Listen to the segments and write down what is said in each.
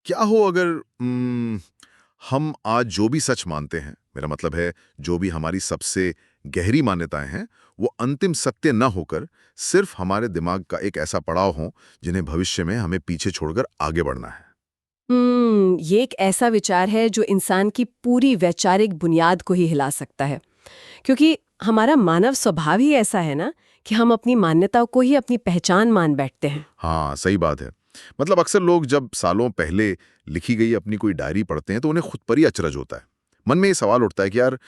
क्या हो अगर हम आज जो भी सच मानते हैं, मेरा मतलब है जो भी हमारी सबसे गहरी मान्यताएं हैं, वो अंतिम सत्य न होकर सिर्फ हमारे दिमाग का एक ऐसा पड़ाव हो जिन्हें भविष्य में हमें पीछे छोड़कर आगे बढ़ना है। ये एक ऐसा विचार है जो इंसान की पूरी वैचारिक बुनियाद को ही हिला सकता है। क्योंकि हमारा मानव स्वभाव ही ऐसा है ना कि हम अपनी मान्यताओं को ही अपनी पहचान मान बैठते हैं। हाँ, सही बात है। मतलब अक्सर लोग जब सालों पहले लिखी गई अपनी कोई डायरी पढ़ते हैं तो उन्हें खुद पर ही अचरज होता है। मन में ये सवाल उठता है कि यार,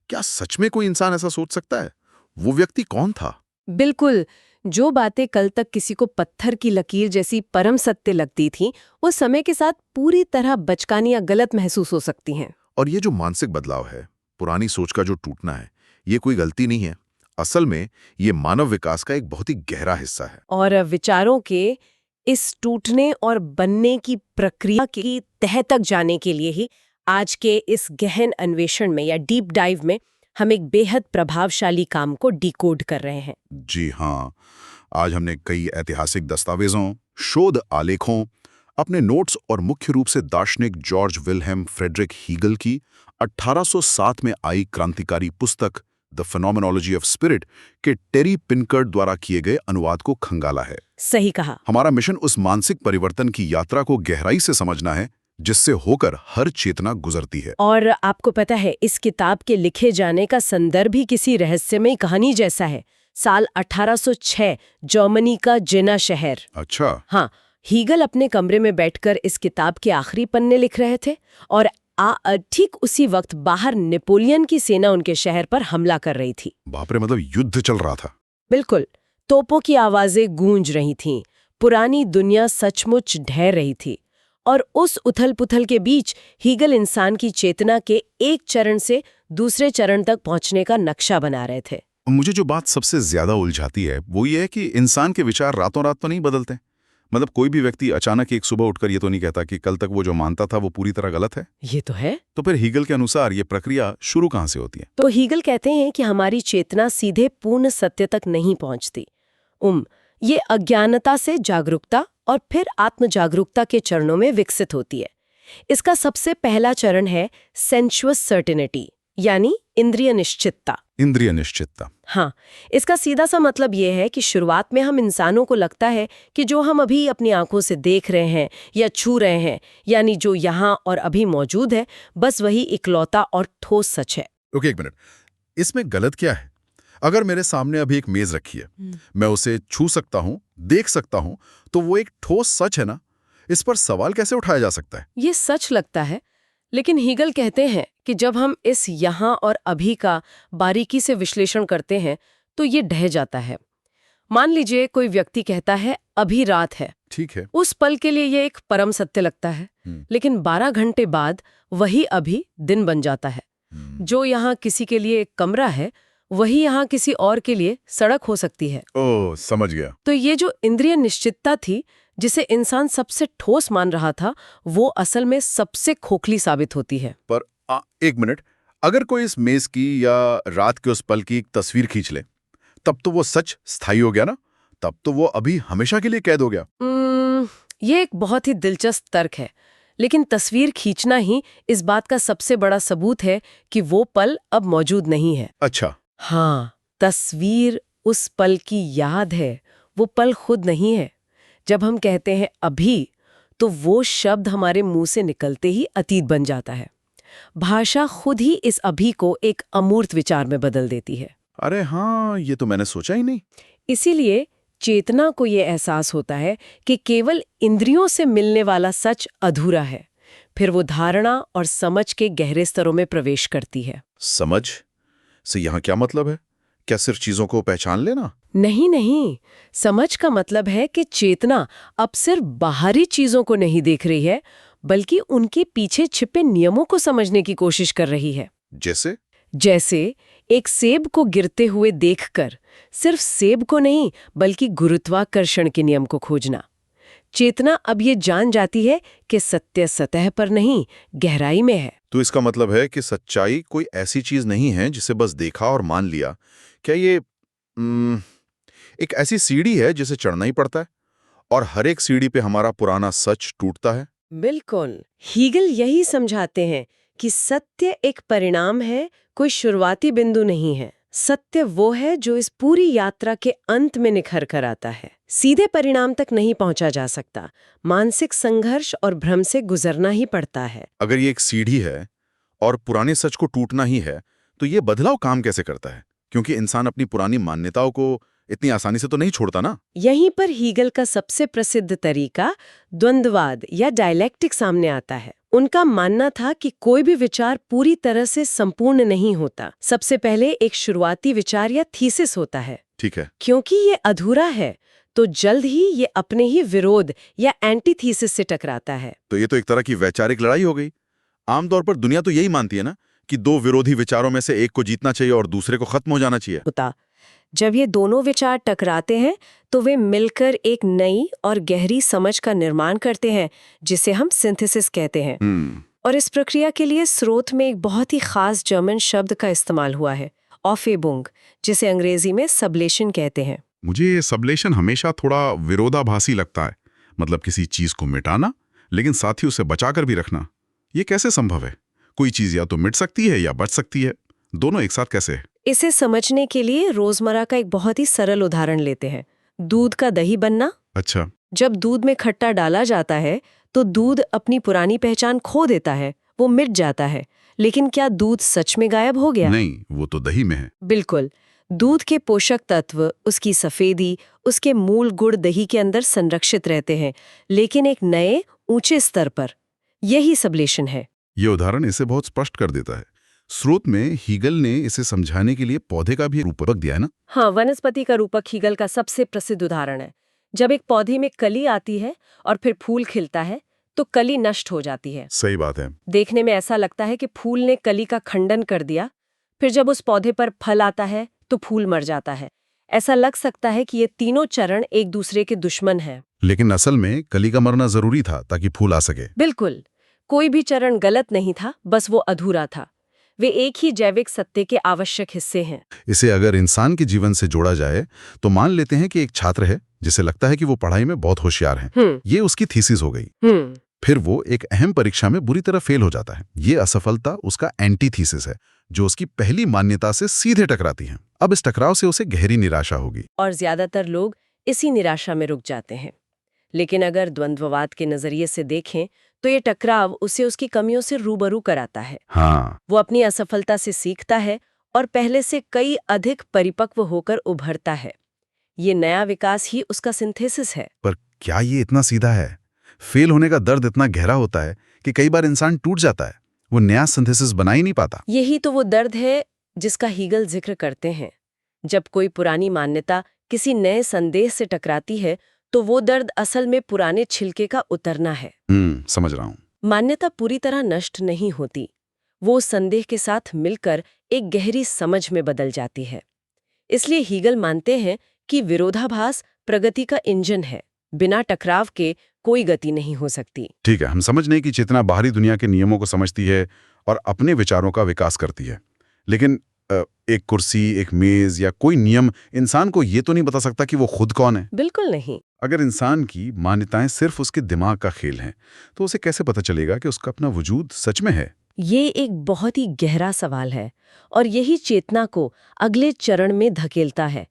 क्या सच में कोई इंसान ऐसा सोच सकता है? वो व्यक्ति कौन था? बिल्कुल, जो बातें कल तक किसी को पत्थर की लकीर जैसी परम सत्य लगती थीं, वो समय के साथ पूरी तरह बचकानी या गलत महसूस हो सकती हैं। और ये जो मानसिक बदलाव है, पुरानी सोच का जो टूटना है, ये कोई गलती नहीं है। असल में ये मानव विकास का एक बहुत ही गहरा हिस्सा है। और विचारों के इस टूटने और बनने की प्रक्रिया की तह तक जाने के लिए ही आज के इस गहन अन्वेषण में या डीप डाइव में हम एक बेहद प्रभावशाली काम को डिकोड कर रहे हैं। जी हाँ, आज हमने कई ऐतिहासिक दस्तावेजों, शोध आलेखों, अपने नोट्स और मुख्य रूप से दार्शनिक जॉर्ज विल्हेम फ्रेडरिक हीगल की 1807 में आई क्रांतिकारी पुस्तक द फेनोमेनोलॉजी ऑफ स्पिरिट के टेरी पिनकर्ट द्वारा किए गए अनुवाद को खंगाला है। सही कहा। हमारा मिशन उस मानसिक परिवर्तन की यात्रा को गहराई से समझना है जिससे होकर हर चेतना गुजरती है। और आपको पता है, इस किताब के लिखे जाने का संदर्भ भी किसी रहस्यमयी कहानी जैसा है। साल 1806, जर्मनी का जेना शहर। अच्छा। हाँ, हीगल अपने कमरे में बैठकर इस किताब के आखिरी पन्ने लिख रहे थे और ठीक उसी वक्त बाहर नेपोलियन की सेना उनके शहर पर हमला कर रही थी। बाप रे, मतलब युद्ध चल रहा था। बिल्कुल, तोपों की आवाजें गूंज रही थीं, पुरानी दुनिया सचमुच ढह रही थी। और उस उथल-पुथल के बीच हीगल इंसान की चेतना के एक चरण से दूसरे चरण तक पहुंचने का नक्शा बना रहे थे। मुझे जो बात सबसे ज्यादा उलझाती है वो ये है कि इंसान के विचार रातों रात तो नहीं बदलते। मतलब कोई भी व्यक्ति अचानक एक सुबह उठकर ये तो नहीं कहता कि कल तक वो जो मानता था वो पूरी तरह गलत है। ये तो है। तो फिर हीगल के अनुसार ये प्रक्रिया शुरू कहाँ से होती है? तो हीगल कहते हैं कि हमारी चेतना सीधे पूर्ण सत्य तक नहीं पहुंचती। ये अज्ञानता से जागरूकता और फिर आत्म जागरूकता के चरणों में विकसित होती है। इसका सबसे पहला चरण है सेंशुअस सर्टेनिटी, यानी इंद्रिय निश्चितता। इंद्रिय निश्चितता। हाँ, इसका सीधा सा मतलब ये है कि शुरुआत में हम इंसानों को लगता है कि जो हम अभी अपनी आंखों से देख रहे हैं या छू रहे हैं, यानी जो यहाँ और अभी मौजूद है, बस वही इकलौता और ठोस सच है। ओके, एक मिनट, इसमें गलत क्या है? अगर मेरे सामने अभी एक मेज रखी है, मैं उसे छू सकता हूँ, देख सकता हूँ, तो वो एक ठोस सच है ना? इस पर सवाल कैसे उठाया जा सकता है? ये सच लगता है, लेकिन हीगल कहते हैं कि जब हम इस यहाँ और अभी का बारीकी से विश्लेषण करते हैं तो ये ढह जाता है। मान लीजिए कोई व्यक्ति कहता है अभी रात है। ठीक है। उस पल के लिए ये एक परम सत्य लगता है, लेकिन 12 घंटे बाद वही अभी दिन बन जाता है। जो यहाँ किसी के लिए एक कमरा है, वही यहाँ किसी और के लिए सड़क हो सकती है। ओह, समझ गया। तो ये जो इंद्रिय निश्चितता थी, जिसे इंसान सबसे ठोस मान रहा था, वो असल में सबसे खोखली साबित होती है। पर एक मिनट, अगर कोई इस मेज की या रात के उस पल की एक तस्वीर खींच ले, तब तो वो सच स्थायी हो गया ना? तब तो वो अभी हमेशा के लिए कैद हो गया। ये एक बहुत ही दिलचस्प तर्क है, लेकिन तस्वीर खींचना ही इस बात का सबसे बड़ा सबूत है कि वो पल अब मौजूद नहीं है। अच्छा। हाँ, तस्वीर उस पल की याद है, वो पल खुद नहीं है। जब हम कहते हैं अभी, तो वो शब्द हमारे मुंह से निकलते ही अतीत बन जाता है। भाषा खुद ही इस अभी को एक अमूर्त विचार में बदल देती है। अरे हाँ, ये तो मैंने सोचा ही नहीं। इसीलिए चेतना को ये एहसास होता है कि केवल इंद्रियों से मिलने वाला सच अधूरा है। फिर वो धारणा और समझ के गहरे स्तरों में प्रवेश करती है। समझ से यहाँ क्या मतलब है? क्या सिर्फ चीजों को पहचान लेना? नहीं, समझ का मतलब है कि चेतना अब सिर्फ बाहरी चीजों को नहीं देख रही है, बल्कि उनके पीछे छिपे नियमों को समझने की कोशिश कर रही है। जैसे एक सेब को गिरते हुए देखकर सिर्फ सेब को नहीं, बल्कि गुरुत्वाकर्षण के नियम को खोजना। चेतना अब ये जान जाती है कि सत्य सतह पर नहीं, गहराई में है। तो इसका मतलब है कि सच्चाई कोई ऐसी चीज नहीं है जिसे बस देखा और मान लिया। क्या ये एक ऐसी सीढ़ी है जिसे चढ़ना ही पड़ता है और हर एक सीढ़ी पे हमारा पुराना सच टूटता है? बिल्कुल। हीगल यही समझाते हैं कि सत्य एक परिणाम है, कोई शुरुआती बिंदु नहीं है। सत्य वो है जो इस पूरी यात्रा के अंत में निखर कर आता है। सीधे परिणाम तक नहीं पहुंचा जा सकता, मानसिक संघर्ष और भ्रम से गुजरना ही पड़ता है। अगर ये एक सीढ़ी है और पुराने सच को टूटना ही है, तो ये बदलाव काम कैसे करता है? क्योंकि इंसान अपनी पुरानी मान्यताओं को इतनी आसानी से तो नहीं छोड़ता ना। यहीं पर हीगल का सबसे प्रसिद्ध तरीका द्वंद्ववाद या डायलेक्टिक सामने आता है। उनका मानना था कि कोई भी विचार पूरी तरह से संपूर्ण नहीं होता। सबसे पहले एक शुरुआती विचार या थीसिस होता है। ठीक है। क्योंकि ये अधूरा है, तो जल्द ही ये अपने ही विरोध या एंटीथीसिस से टकराता है। तो ये तो एक तरह की वैचारिक लड़ाई हो गई। आमतौर पर दुनिया तो यही मानती है ना कि दो विरोधी विचारों में से एक को जीतना चाहिए और दूसरे को खत्म हो जाना चाहिए। होता जब ये दोनों विचार टकराते हैं तो वे मिलकर एक नई और गहरी समझ का निर्माण करते हैं, जिसे हम सिंथेसिस कहते हैं। और इस प्रक्रिया के लिए स्रोत में एक बहुत ही खास जर्मन शब्द का इस्तेमाल हुआ है, ऑफेबुंग, जिसे अंग्रेजी में सबलेशन कहते हैं। मुझे ये सबलेशन हमेशा थोड़ा विरोधाभासी लगता है। मतलब किसी चीज को मिटाना, लेकिन साथ ही उसे बचाकर भी रखना। ये कैसे संभव है? कोई चीज या तो मिट सकती है या बच सकती है, दोनों एक साथ कैसे है? इसे समझने के लिए रोजमर्रा का एक बहुत ही सरल उदाहरण लेते हैं, दूध का दही बनना। अच्छा। जब दूध में खट्टा डाला जाता है तो दूध अपनी पुरानी पहचान खो देता है, वो मिट जाता है। लेकिन क्या दूध सच में गायब हो गया? नहीं, वो तो दही में है। बिल्कुल। दूध के पोषक तत्व, उसकी सफेदी, उसके मूल गुण दही के अंदर संरक्षित रहते हैं, लेकिन एक नए ऊंचे स्तर पर। यही सबलेशन है। ये उदाहरण इसे बहुत स्पष्ट कर देता है। स्रोत में हीगल ने इसे समझाने के लिए पौधे का भी रूपक दिया है ना। हाँ, वनस्पति का रूपक हीगल का सबसे प्रसिद्ध उदाहरण है। जब एक पौधे में कली आती है और फिर फूल खिलता है तो कली नष्ट हो जाती है। सही बात है। देखने में ऐसा लगता है कि फूल ने कली का खंडन कर दिया। फिर जब उस पौधे पर फल आता है तो फूल मर जाता है। ऐसा लग सकता है कि ये तीनों चरण एक दूसरे के दुश्मन हैं। लेकिन असल में कली का मरना जरूरी था ताकि फूल आ सके। बिल्कुल, कोई भी चरण गलत नहीं था, बस वो अधूरा था। वे एक ही जैविक सत्य के आवश्यक हिस्से हैं। इसे अगर इंसान के जीवन से जोड़ा जाए तो मान लेते हैं कि एक छात्र है जिसे लगता है कि वो पढ़ाई में बहुत होशियार है। ये उसकी थीसिस हो गई। फिर वो एक अहम परीक्षा में बुरी तरह फेल हो जाता है। ये असफलता उसका एंटी थीसिस है, जो उसकी पहली मान्यता से सीधे टकराती है। अब इस टकराव से उसे गहरी निराशा होगी। और ज्यादातर लोग इसी निराशा में रुक जाते हैं। लेकिन अगर द्वंद्ववाद के नजरिए से देखें तो ये टकराव उसे उसकी कमियों से रूबरू कराता है। हाँ। वो अपनी असफलता से सीखता है और पहले से कई अधिक परिपक्व होकर उभरता है। ये नया विकास ही उसका सिंथेसिस है। पर क्या ये इतना सीधा है? फेल होने का दर्द इतना गहरा होता है कि कई बार इंसान टूट जाता है, वो नया सिंथेसिस बना ही नहीं पाता। यही तो वो दर्द है जिसका हीगल जिक्र करते हैं। जब कोई पुरानी मान्यता किसी नए संदेश से टकराती है तो वो दर्द असल में पुराने छिलके का उतरना है। समझ रहा हूँ। मान्यता पूरी तरह नष्ट नहीं होती, वो संदेह के साथ मिलकर एक गहरी समझ में बदल जाती है। इसलिए हीगल मानते हैं कि विरोधाभास प्रगति का इंजन है। बिना टकराव के कोई गति नहीं हो सकती। ठीक है, हम समझने की चेतना बाहरी दुनिया के नियमों को समझती है और अपने विचारों का विकास करती है। लेकिन एक कुर्सी, एक मेज या कोई नियम इंसान को ये तो नहीं बता सकता कि वो खुद कौन है। बिल्कुल नहीं। अगर इंसान की मान्यताएं सिर्फ उसके दिमाग का खेल हैं, तो उसे कैसे पता चलेगा कि उसका अपना वजूद सच में है? ये एक बहुत ही गहरा सवाल है और यही चेतना को अगले चरण में धकेलता है।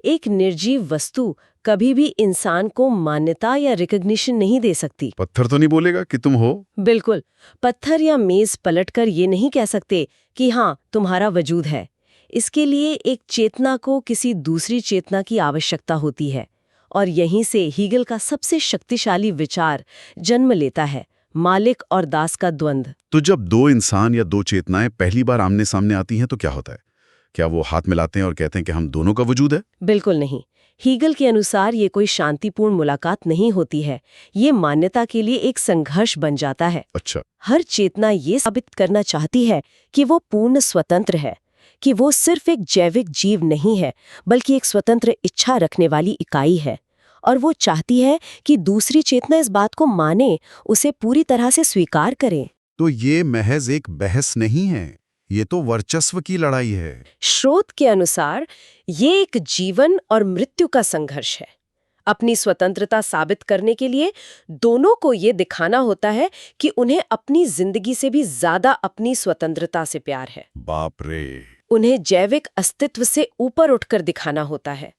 एक निर्जीव वस्तु कभी भी इंसान को मान्यता या रिकॉग्निशन नहीं दे सकती। पत्थर तो नहीं बोलेगा कि तुम हो? बिल्कुल, पत्थर या मेज पलटकर ये नहीं कह सकते कि हाँ, तुम्हारा वजूद है। इसके लिए एक चेतना को किसी दूसरी चेतना की आवश्यकता होती है और यहीं से हीगल का सबसे शक्तिशाली विचार जन्म लेता है, मालिक और दास का द्वंद्व। तो जब दो इंसान या दो चेतनाएं पहली बार आमने सामने आती हैं तो क्या होता है? क्या वो हाथ मिलाते हैं और कहते हैं कि हम दोनों का वजूद है? बिल्कुल नहीं। हीगल के अनुसार ये कोई शांतिपूर्ण मुलाकात नहीं होती है। ये मान्यता के लिए एक संघर्ष बन जाता है। अच्छा। हर चेतना ये साबित करना चाहती है कि वो पूर्ण स्वतंत्र है, कि वो सिर्फ एक जैविक जीव नहीं है, बल्कि एक स्वतंत्र इच्छा रखने वाली इकाई है। और वो चाहती है कि दूसरी चेतना इस बात को माने, उसे पूरी तरह से स्वीकार करे। तो ये महज एक बहस नहीं है, ये तो वर्चस्व की लड़ाई है। स्रोत के अनुसार ये एक जीवन और मृत्यु का संघर्ष है। अपनी स्वतंत्रता साबित करने के लिए दोनों को ये दिखाना होता है कि उन्हें अपनी जिंदगी से भी ज्यादा अपनी स्वतंत्रता से प्यार है। बाप रे। उन्हें जैविक अस्तित्व से ऊपर उठकर दिखाना होता है।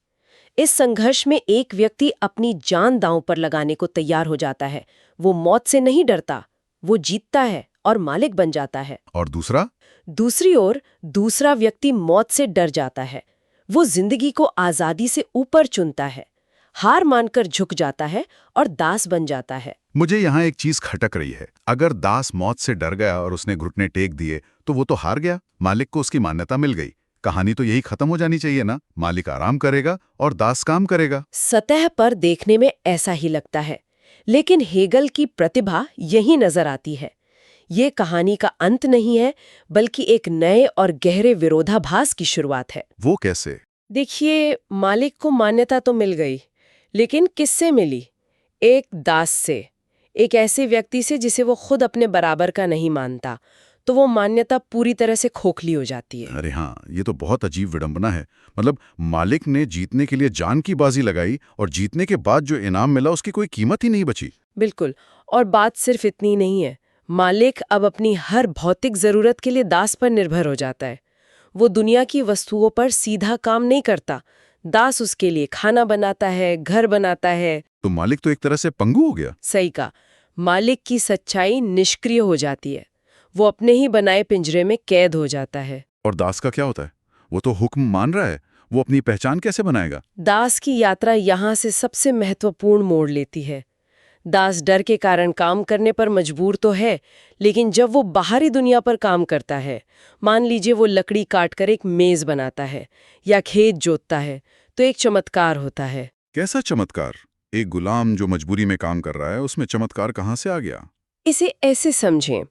इस संघर्ष में एक व्यक्ति अपनी जान दांव पर लगाने को तैयार हो जाता है। वो मौत से नहीं डरता, वो जीतता है और मालिक बन जाता है। और दूसरा? दूसरी ओर दूसरा व्यक्ति मौत से डर जाता है। वो जिंदगी को आजादी से ऊपर चुनता है, हार मानकर झुक जाता है और दास बन जाता है। मुझे यहाँ एक चीज खटक रही है। अगर दास मौत से डर गया और उसने घुटने टेक दिए तो वो तो हार गया, मालिक को उसकी मान्यता मिल गई। कहानी तो यही खत्म हो जानी चाहिए ना, मालिक आराम करेगा और दास काम करेगा। सतह पर देखने में ऐसा ही लगता है, लेकिन हेगल की प्रतिभा यही नजर आती है। ये कहानी का अंत नहीं है, बल्कि एक नए और गहरे विरोधाभास की शुरुआत है। वो कैसे? देखिए, मालिक को मान्यता तो मिल गई, लेकिन किससे मिली? एक दास से, एक ऐसे व्यक्ति से जिसे वो खुद अपने बराबर का नहीं मानता। तो वो मान्यता पूरी तरह से खोखली हो जाती है। अरे हाँ, ये तो बहुत अजीब विडंबना है। मतलब मालिक ने जीतने के लिए जान की बाजी लगाई और जीतने के बाद जो इनाम मिला उसकी कोई कीमत ही नहीं बची। बिल्कुल। और बात सिर्फ इतनी नहीं है, मालिक अब अपनी हर भौतिक जरूरत के लिए दास पर निर्भर हो जाता है। वो दुनिया की वस्तुओं पर सीधा काम नहीं करता, दास उसके लिए खाना बनाता है, घर बनाता है। तो मालिक तो एक तरह से पंगु हो गया। सही कहा। मालिक की सच्चाई निष्क्रिय हो जाती है। वो अपने ही बनाए पिंजरे में कैद हो जाता है। और दास का क्या होता है? वो तो हुक्म मान रहा है, वो अपनी पहचान कैसे बनाएगा? दास की यात्रा यहाँ से सबसे महत्वपूर्ण मोड़ लेती है। दास डर के कारण काम करने पर मजबूर तो है, लेकिन जब वो बाहरी दुनिया पर काम करता है, मान लीजिए वो लकड़ी काटकर एक मेज बनाता है या खेत जोतता है, तो एक चमत्कार होता है। कैसा चमत्कार? एक गुलाम जो मजबूरी में काम कर रहा है, उसमें चमत्कार कहाँ से आ गया? इसे ऐसे समझें,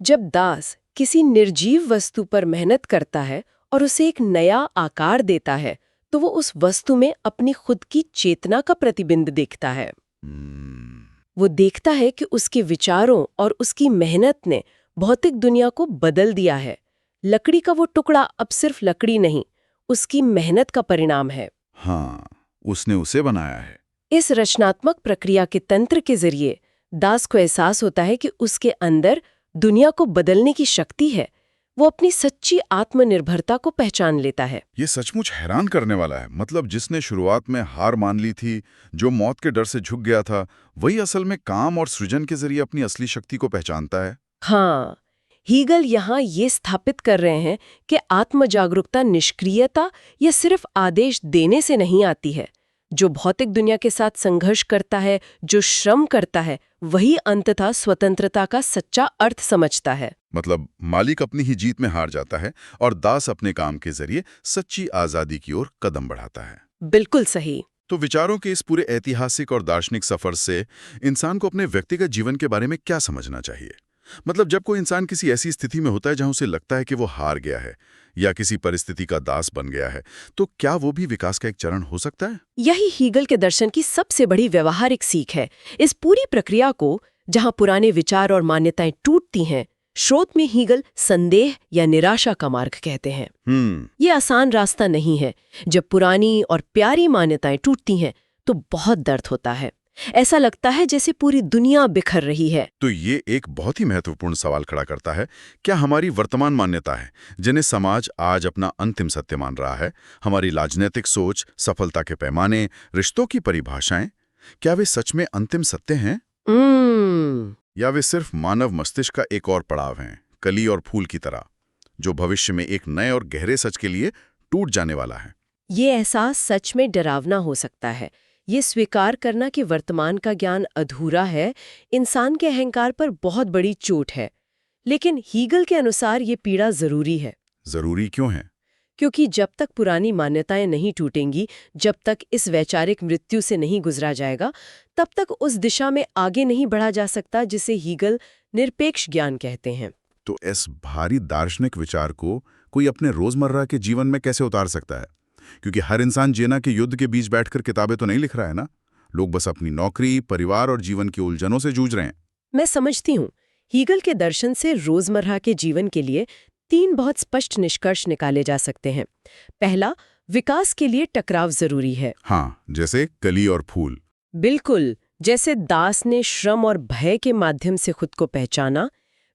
जब दास किसी निर्जीव वस्तु पर मेहनत करता है और उसे एक नया आकार देता है, तो वो उस वस्तु में अपनी खुद की चेतना का प्रतिबिंब देखता है। वो देखता है कि उसके विचारों और उसकी मेहनत ने भौतिक दुनिया को बदल दिया है। लकड़ी का वो टुकड़ा अब सिर्फ लकड़ी नहीं, उसकी मेहनत का परिणाम है। हाँ, उसने उसे बनाया है। इस रचनात्मक प्रक्रिया के तंत्र के जरिए दास को एहसास होता है कि उसके अंदर दुनिया को बदलने की शक्ति है। वो अपनी सच्ची आत्मनिर्भरता को पहचान लेता है। ये सचमुच हैरान करने वाला है। मतलब जिसने शुरुआत में हार मान ली थी, जो मौत के डर से झुक गया था, वही असल में काम और सृजन के जरिए अपनी असली शक्ति को पहचानता है। हाँ, हीगल यहाँ ये स्थापित कर रहे हैं कि आत्मजागरूकता निष्क्रियता या सिर्फ आदेश देने से नहीं आती है। जो भौतिक दुनिया के साथ संघर्ष करता है, जो श्रम करता है, वही अंततः स्वतंत्रता का सच्चा अर्थ समझता है। मतलब मालिक अपनी ही जीत में हार जाता है और दास अपने काम के जरिए सच्ची आजादी की ओर कदम बढ़ाता है। बिल्कुल सही। तो विचारों के इस पूरे ऐतिहासिक और दार्शनिक सफर से इंसान को अपने व्यक्तिगत जीवन के बारे में क्या समझना चाहिए? मतलब जब कोई इंसान किसी ऐसी स्थिति में होता है जहां उसे लगता है कि वो हार गया है या किसी परिस्थिति का दास बन गया है, तो क्या वो भी विकास का एक चरण हो सकता है? यही हीगल के दर्शन की सबसे बड़ी व्यवहारिक सीख है। इस पूरी प्रक्रिया को, जहां पुराने विचार और मान्यताएं टूटती हैं, स्रोत में हीगल संदेह या निराशा का मार्ग कहते हैं। ये आसान रास्ता नहीं है। जब पुरानी और प्यारी मान्यताएं टूटती हैं, तो बहुत दर्द होता है। ऐसा लगता है जैसे पूरी दुनिया बिखर रही है। तो ये एक बहुत ही महत्वपूर्ण सवाल खड़ा करता है। क्या हमारी वर्तमान मान्यता है, जिन्हें समाज आज अपना अंतिम सत्य मान रहा है, हमारी राजनीतिक सोच, सफलता के पैमाने, रिश्तों की परिभाषाएं, क्या वे सच में अंतिम सत्य हैं? या वे सिर्फ मानव मस्तिष्क का एक और पड़ाव हैं, कली और फूल की तरह, जो भविष्य में एक नए और गहरे सच के लिए टूट जाने वाला है? ये एहसास सच में डरावना हो सकता है। ये स्वीकार करना कि वर्तमान का ज्ञान अधूरा है, इंसान के अहंकार पर बहुत बड़ी चोट है। लेकिन हीगल के अनुसार ये पीड़ा जरूरी है। जरूरी क्यों है? क्योंकि जब तक पुरानी मान्यताएं नहीं टूटेंगी, जब तक इस वैचारिक मृत्यु से नहीं गुजरा जाएगा, तब तक उस दिशा में आगे नहीं बढ़ा जा सकता जिसे हीगल निरपेक्ष ज्ञान कहते हैं। तो इस भारी दार्शनिक विचार को कोई अपने रोजमर्रा के जीवन में कैसे उतार सकता है? क्योंकि हर इंसान जेना के युद्ध के बीच बैठकर किताबें तो नहीं लिख रहा है ना। लोग बस अपनी नौकरी, परिवार और जीवन की उलझनों से जूझ रहे हैं। मैं समझती हूँ। हीगल के दर्शन से रोजमर्रा के जीवन के लिए 3 बहुत स्पष्ट निष्कर्ष निकाले जा सकते हैं। पहला, विकास के लिए टकराव जरूरी है। हाँ, जैसे कली और फूल। बिल्कुल, जैसे दास ने श्रम और भय के माध्यम से खुद को पहचाना,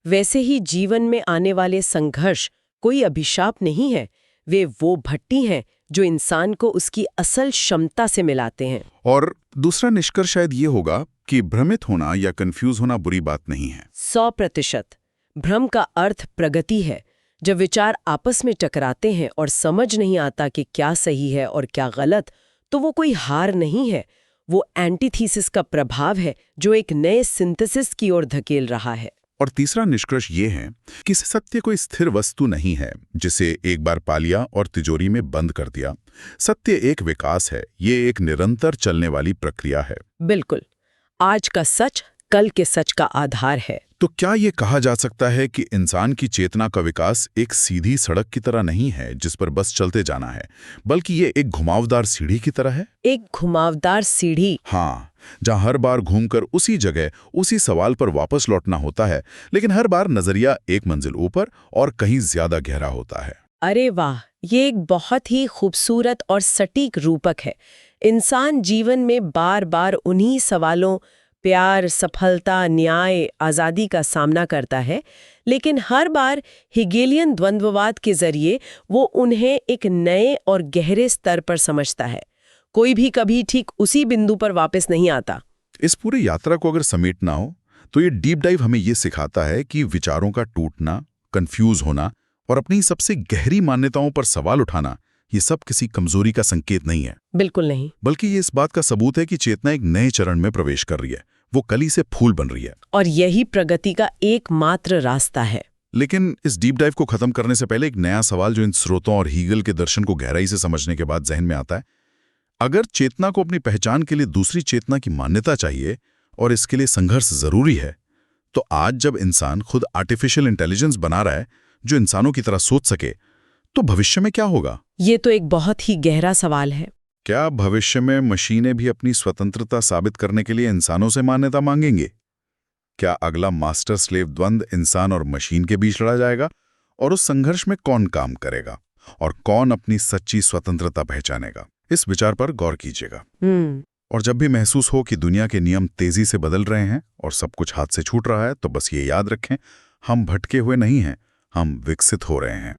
वैसे ही जीवन में आने वाले संघर्ष कोई अभिशाप नहीं है, वे वो भट्टी हैं जो इंसान को उसकी असल क्षमता से मिलाते हैं। और दूसरा निष्कर्ष शायद ये होगा कि भ्रमित होना या कंफ्यूज होना बुरी बात नहीं है। 100%। भ्रम का अर्थ प्रगति है। जब विचार आपस में टकराते हैं और समझ नहीं आता कि क्या सही है और क्या गलत, तो वो कोई हार नहीं है, वो एंटीथीसिस का प्रभाव है जो एक नए सिंथेसिस की ओर धकेल रहा है। और तीसरा निष्कर्ष ये है कि सत्य कोई स्थिर वस्तु नहीं है जिसे एक बार पा लिया और तिजोरी में बंद कर दिया। सत्य एक विकास है, ये एक निरंतर चलने वाली प्रक्रिया है। बिल्कुल, आज का सच कल के सच का आधार है। तो क्या ये कहा जा सकता है कि इंसान की चेतना का विकास एक सीधी सड़क की तरह नहीं है जिस पर बस चलते जाना है, बल्कि ये एक घुमावदार सीढ़ी की तरह है? एक घुमावदार सीढ़ी। हाँ, जहां हर बार घूमकर उसी जगह उसी सवाल पर वापस लौटना होता है, लेकिन हर बार नजरिया एक मंजिल ऊपर और कहीं ज्यादा गहरा होता है। अरे वाह, ये एक बहुत ही खूबसूरत और सटीक रूपक है। इंसान जीवन में बार बार उन्हीं सवालों, प्यार, सफलता, न्याय, आज़ादी का सामना करता है, लेकिन हर बार हेगेलियन द्वंद्ववाद के जरिए वो उन्हें एक नए और गहरे स्तर पर समझता है। कोई भी कभी ठीक उसी बिंदु पर वापस नहीं आता। इस पूरी यात्रा को अगर समेटना हो तो ये डीप डाइव हमें ये सिखाता है कि विचारों का टूटना, कंफ्यूज होना और अपनी सबसे गहरी मान्यताओं पर सवाल उठाना, ये सब किसी कमजोरी का संकेत नहीं है। बिल्कुल नहीं। बल्कि ये इस बात का सबूत है कि चेतना एक नए चरण में प्रवेश कर रही है, वो कली से फूल बन रही है। और यही प्रगति का एकमात्र रास्ता है। लेकिन इस डीप डाइव को खत्म करने से पहले एक नया सवाल जो इन स्रोतों और हीगल के दर्शन को गहराई से समझने के बाद जहन में आता है। अगर चेतना को अपनी पहचान के लिए दूसरी चेतना की मान्यता चाहिए और इसके लिए संघर्ष जरूरी है, तो आज जब इंसान खुद आर्टिफिशियल इंटेलिजेंस बना रहा है जो इंसानों की तरह सोच सके, तो भविष्य में क्या होगा? ये तो एक बहुत ही गहरा सवाल है। क्या भविष्य में मशीनें भी अपनी स्वतंत्रता साबित करने के लिए इंसानों से मान्यता मांगेंगे? क्या अगला मास्टर स्लेव द्वंद्व इंसान और मशीन के बीच लड़ा जाएगा? और उस संघर्ष में कौन काम करेगा और कौन अपनी सच्ची स्वतंत्रता पहचानेगा? इस विचार पर गौर कीजिएगा। और जब भी महसूस हो कि दुनिया के नियम तेजी से बदल रहे हैं और सब कुछ हाथ से छूट रहा है, तो बस ये याद रखें, हम भटके हुए नहीं हैं, हम विकसित हो रहे हैं।